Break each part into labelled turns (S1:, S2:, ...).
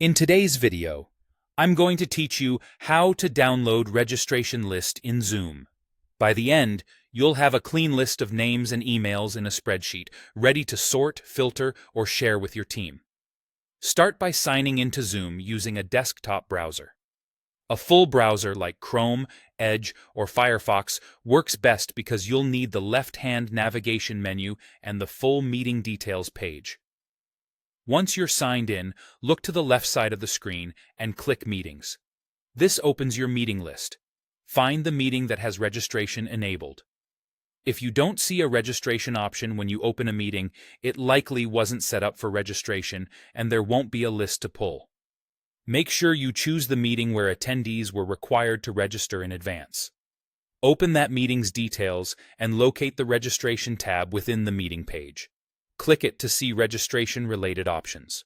S1: In today's video, I'm going to teach you how to download registration list in Zoom. By the end, you'll have a clean list of names and emails in a spreadsheet, ready to sort, filter, or share with your team. Start by signing into Zoom using a desktop browser. A full browser like Chrome, Edge, or Firefox works best because you'll need the left-hand navigation menu and the full meeting details page. Once you're signed in, look to the left side of the screen and click Meetings. This opens your meeting list. Find the meeting that has registration enabled. If you don't see a registration option when you open a meeting, it likely wasn't set up for registration and there won't be a list to pull. Make sure you choose the meeting where attendees were required to register in advance. Open that meeting's details and locate the Registration tab within the meeting page. Click it to see registration-related options.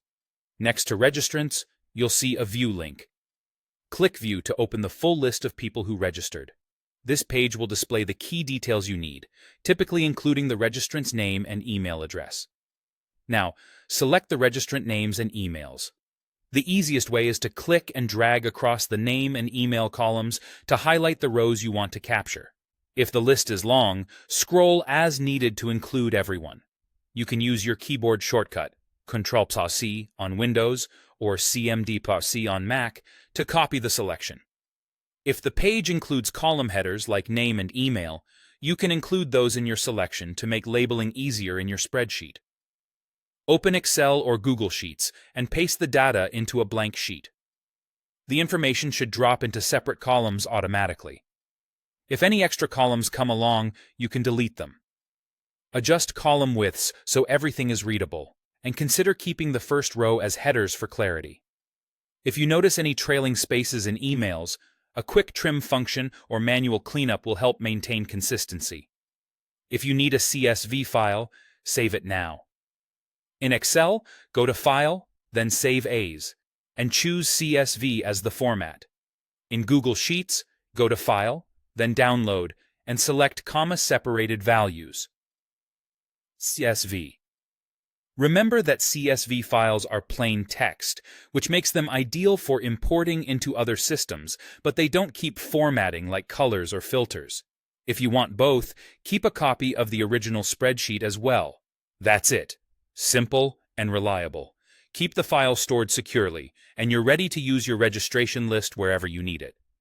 S1: Next to Registrants, you'll see a View link. Click View to open the full list of people who registered. This page will display the key details you need, typically including the registrant's name and email address. Now, select the registrant names and emails. The easiest way is to click and drag across the name and email columns to highlight the rows you want to capture. If the list is long, scroll as needed to include everyone. You can use your keyboard shortcut, Ctrl+C on Windows or CMD+C on Mac, to copy the selection. If the page includes column headers like name and email, you can include those in your selection to make labeling easier in your spreadsheet. Open Excel or Google Sheets and paste the data into a blank sheet. The information should drop into separate columns automatically. If any extra columns come along, you can delete them. Adjust column widths so everything is readable, and consider keeping the first row as headers for clarity. If you notice any trailing spaces in emails, a quick trim function or manual cleanup will help maintain consistency. If you need a CSV file, save it now. In Excel, go to File, then Save As, and choose CSV as the format. In Google Sheets, go to File, then Download, and select comma-separated values. CSV. Remember that CSV files are plain text, which makes them ideal for importing into other systems, but they don't keep formatting like colors or filters. If you want both, keep a copy of the original spreadsheet as well. That's it. Simple and reliable. Keep the file stored securely, and you're ready to use your registration list wherever you need it.